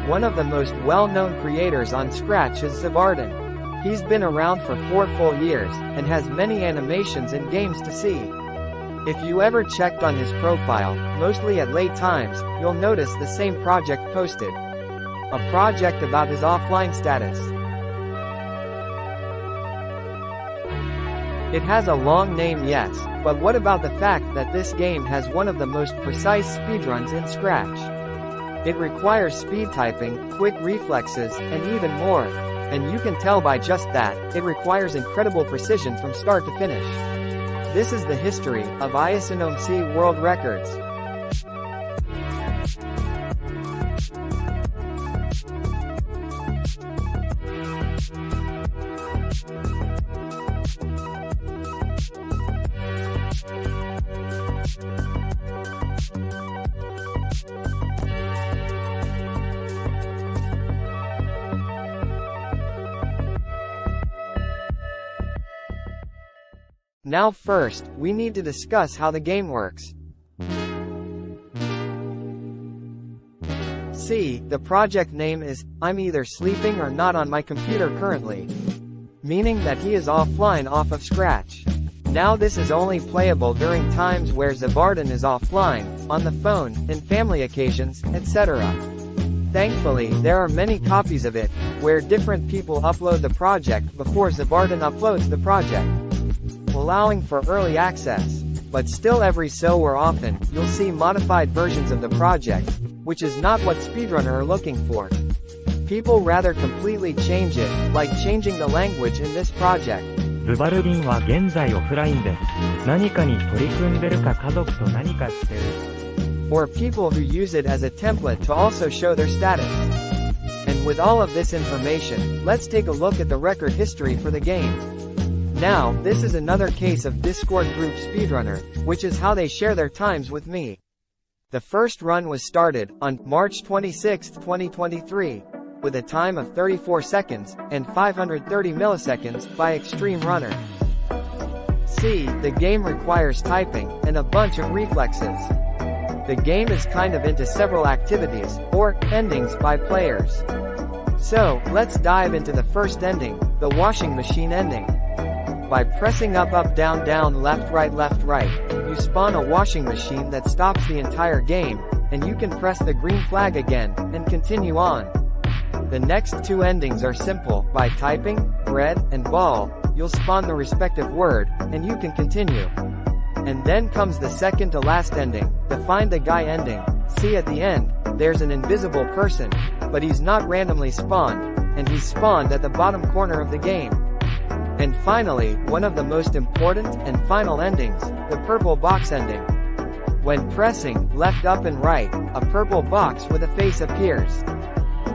One of the most well-known creators on Scratch is Zabardon. He's been around for 4 full years, and has many animations and games to see. If you ever checked on his profile, mostly at late times, you'll notice the same project posted. A project about his offline status. It has a long name, yes, but what about the fact that this game has one of the most precise speedruns in Scratch? It requires speed typing, quick reflexes, and even more. And you can tell by just that, it requires incredible precision from start to finish. This is the history of iesonmcc World Records. Now first, we need to discuss how the game works. See, the project name is, I'm either sleeping or not on my computer currently. Meaning that he is offline off of Scratch. Now this is only playable during times where Zabardon is offline, on the phone, in family occasions, etc. Thankfully, there are many copies of it, where different people upload the project before Zabardon uploads the project, allowing for early access. But still every so often, you'll see modified versions of the project, which is not what speedrunners are looking for. People rather completely change it, like changing the language in this project. ズバルディンは現在オフラインで、何かに取り組んでるか家族と何かしてる。Or people who use it as a template to also show their status. And with all of this information, let's take a look at the record history for the game. Now, this is another case of Discord group speedrunner, which is how they share their times with me. The first run was started on March 26, 2023, with a time of 34 seconds and 530 milliseconds by Extreme Runner. See, the game requires typing and a bunch of reflexes. The game is kind of into several activities, or endings by players. So, let's dive into the first ending, the washing machine ending. By pressing up up down down left right, you spawn a washing machine that stops the entire game, and you can press the green flag again, and continue on. The next two endings are simple. By typing, bread, and ball, you'll spawn the respective word, and you can continue. And then comes the second to last ending, the find the guy ending. See at the end, there's an invisible person, but he's not randomly spawned, and he's spawned at the bottom corner of the game. And finally, one of the most important and final endings, the purple box ending. When pressing left up and right, a purple box with a face appears.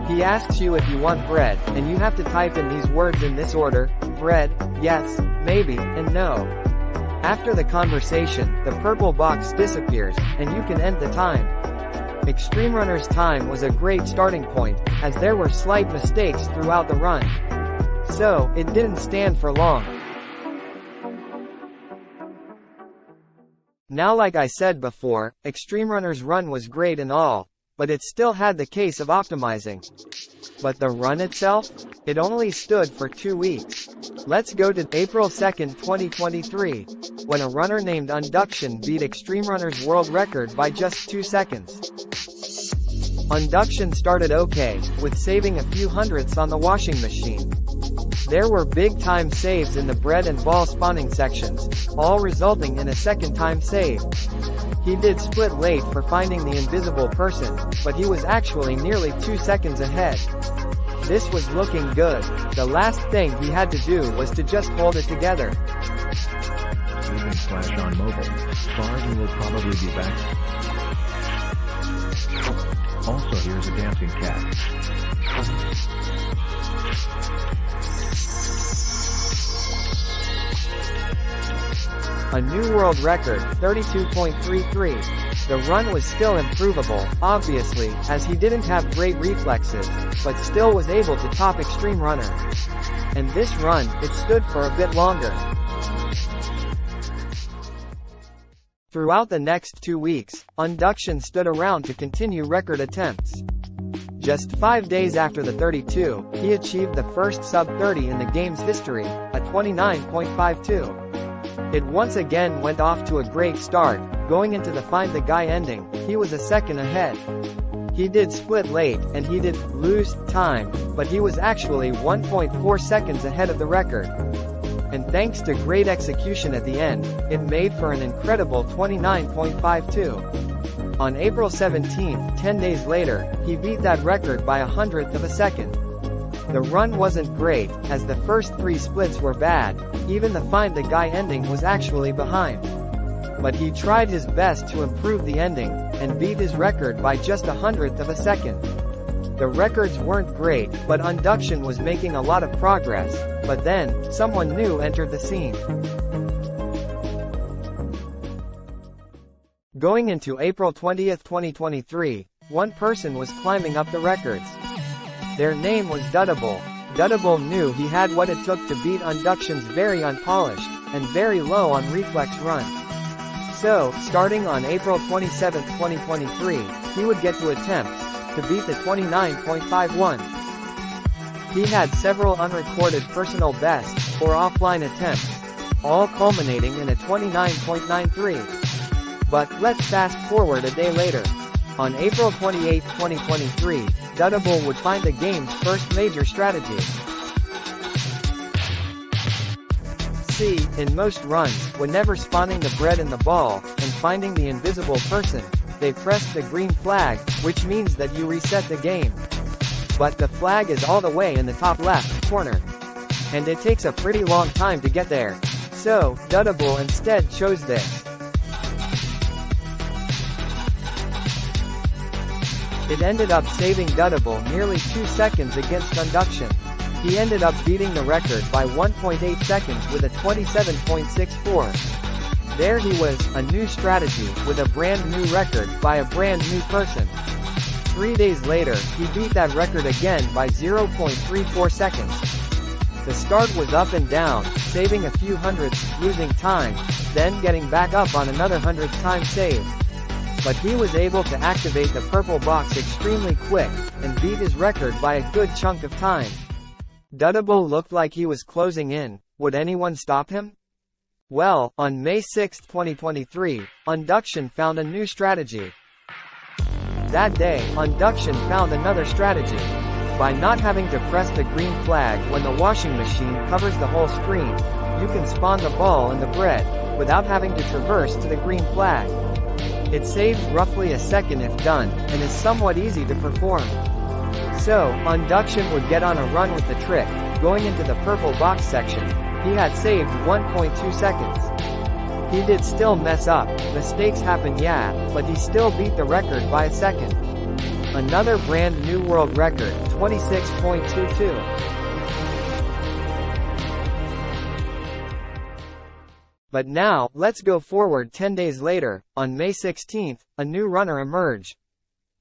He asks you if you want bread, and you have to type in these words in this order: bread, yes, maybe, and no. After the conversation, the purple box disappears, and you can end the time. Extreme Runner's time was a great starting point, as there were slight mistakes throughout the run. So, it didn't stand for long. Now, like I said before, Extreme Runner's run was great and all, but it still had the case of optimizing. But the run itself? It only stood for 2 weeks. Let's go to April 2nd, 2023, when a runner named Unduction beat Extreme Runner's world record by just 2 seconds. Unduction started okay, with saving a few hundredths on the washing machine. There were big time saves in the bread and ball spawning sections, all resulting in a second time save. He did split late for finding the invisible person, but he was actually nearly 2 seconds ahead. This was looking good. The last thing he had to do was to just hold it together. Using Flash on mobile, Bard will probably be back. Also, here's a dancing cat. A new world record, 32.33. The run was still improvable, obviously, as he didn't have great reflexes, but still was able to top Extreme Runner. And this run, it stood for a bit longer. Throughout the next 2 weeks, Unduction stood around to continue record attempts. Just 5 days after the 32, he achieved the first sub-30 in the game's history, a 29.52. It once again went off to a great start. Going into the Find the Guy ending, he was a second ahead. He did split late, and he did lose time, but he was actually 1.4 seconds ahead of the record. And thanks to great execution at the end, it made for an incredible 29.52. On April 17, 10 days later, he beat that record by 100th of a second. The run wasn't great, as the first 3 splits were bad. Even the Find the Guy ending was actually behind. But he tried his best to improve the ending, and beat his record by just 100th of a second. The records weren't great, but Unduction was making a lot of progress. But then, someone new entered the scene. Going into April 20, 2023, one person was climbing up the records. Their name was Duddable. Duddable knew he had what it took to beat Unduction's very unpolished, and very low on reflex run. So, starting on April 27, 2023, he would get to attempt to beat the 29.51. He had several unrecorded personal bests, or offline attempts, all culminating in a 29.93. But, let's fast forward a day later. On April 28, 2023, Duddable would find the game's first major strategy. See, in most runs, whenever spawning the bread in the ball, and finding the invisible person, they press the green flag, which means that you reset the game. But the flag is all the way in the top left corner. And it takes a pretty long time to get there. So, Duddable instead chose this. It ended up saving Duddable nearly 2 seconds against Unduction. He ended up beating the record by 1.8 seconds with a 27.64. There he was, a new strategy, with a brand new record, by a brand new person. 3 days later, he beat that record again by 0.34 seconds. The start was up and down, saving a few hundredths, losing time, then getting back up on another 100th time saved. But he was able to activate the purple box extremely quick, and beat his record by a good chunk of time. Duddable looked like he was closing in. Would anyone stop him? Well, on May 6, 2023, Unduction found a new strategy. That day, Unduction found another strategy. By not having to press the green flag when the washing machine covers the whole screen, you can spawn the ball in the bread, without having to traverse to the green flag. It saves roughly a second if done, and is somewhat easy to perform. So, Unduction would get on a run with the trick. Going into the purple box section, he had saved 1.2 seconds. He did still mess up, mistakes happen but he still beat the record by a second. Another brand new world record, 26.22. But now, let's go forward 10 days later. On May 16, a new runner emerged.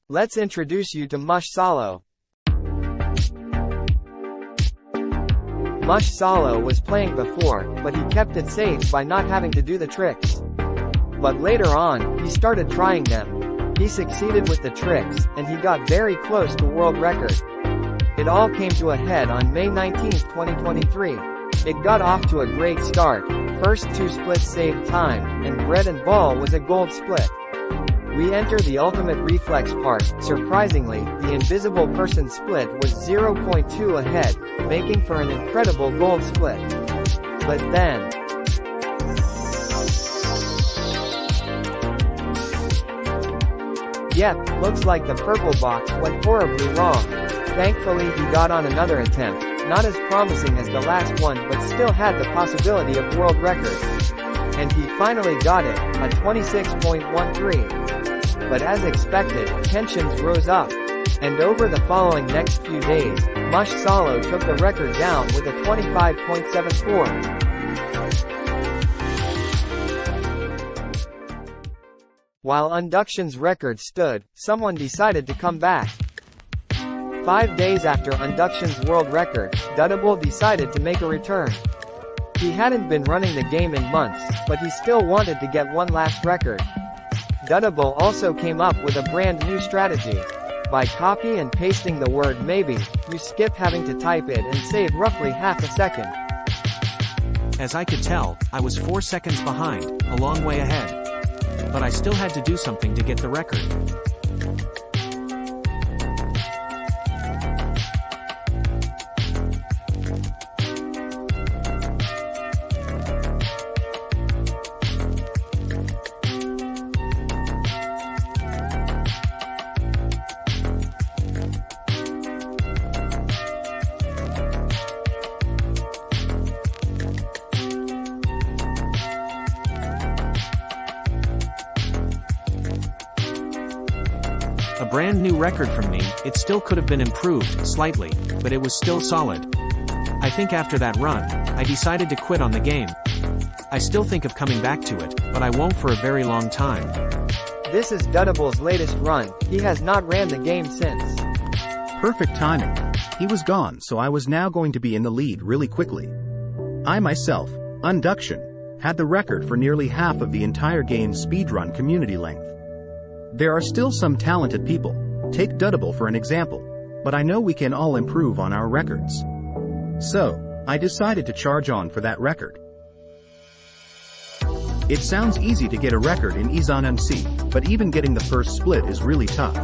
Let's introduce you to MushSollow. MushSollow was playing before, but he kept it safe by not having to do the tricks. But later on, he started trying them. He succeeded with the tricks, and he got very close to world record. It all came to a head on May 19, 2023. It got off to a great start. First 2 splits saved time, and bread and ball was a gold split. We enter the ultimate reflex part. Surprisingly, the invisible person split was 0.2 ahead, making for an incredible gold split. But then, yep, looks like the purple box went horribly wrong. Thankfully he got on another attempt, not as promising as the last one but still had the possibility of world record. And he finally got it, a 26.13. But as expected, tensions rose up. And over the following next few days, MushSollow took the record down with a 25.74. While Unduction's record stood, someone decided to come back. 5 days after Unduction's world record, Duddable decided to make a return. He hadn't been running the game in months, but he still wanted to get one last record. Duddable also came up with a brand new strategy. By copy and pasting the word maybe, you skip having to type it and save roughly half a second. As I could tell, I was 4 seconds behind, a long way ahead. But I still had to do something to get the record. A brand new record from me. It still could have been improved, slightly, but it was still solid. I think after that run, I decided to quit on the game. I still think of coming back to it, but I won't for a very long time. This is Duddable's latest run. He has not ran the game since. Perfect timing. He was gone, so I was now going to be in the lead really quickly. I myself, Unduction, had the record for nearly half of the entire game's speedrun community length. There are still some talented people, take Duddable for an example, but I know we can all improve on our records. So, I decided to charge on for that record. It sounds easy to get a record in iesonmcc, but even getting the first split is really tough.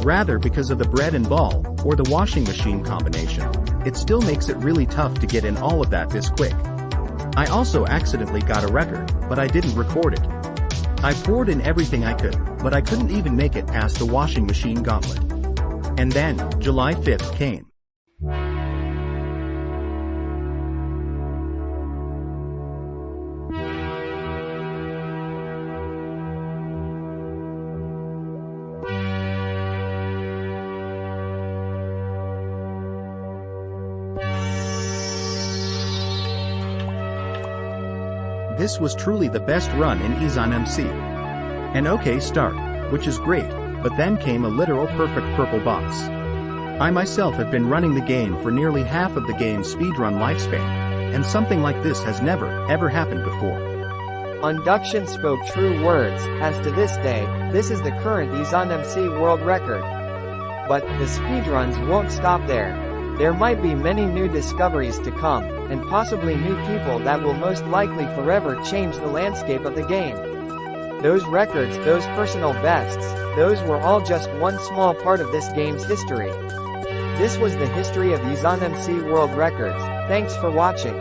Rather because of the bread and ball, or the washing machine combination, it still makes it really tough to get in all of that this quick. I also accidentally got a record, but I didn't record it. I poured in everything I could, but I couldn't even make it past the washing machine gauntlet. And then, July 5th came. This was truly the best run in iesonmcc. An okay start, which is great, but then came a literal perfect purple box. I myself have been running the game for nearly half of the game's speedrun lifespan, and something like this has never, ever happened before. Unduction spoke true words, as to this day, this is the current iesonmcc world record. But, the speedruns won't stop there. There might be many new discoveries to come, and possibly new people that will most likely forever change the landscape of the game. Those records, those personal bests, those were all just one small part of this game's history. This was the history of iesonmcc World Records. Thanks for watching.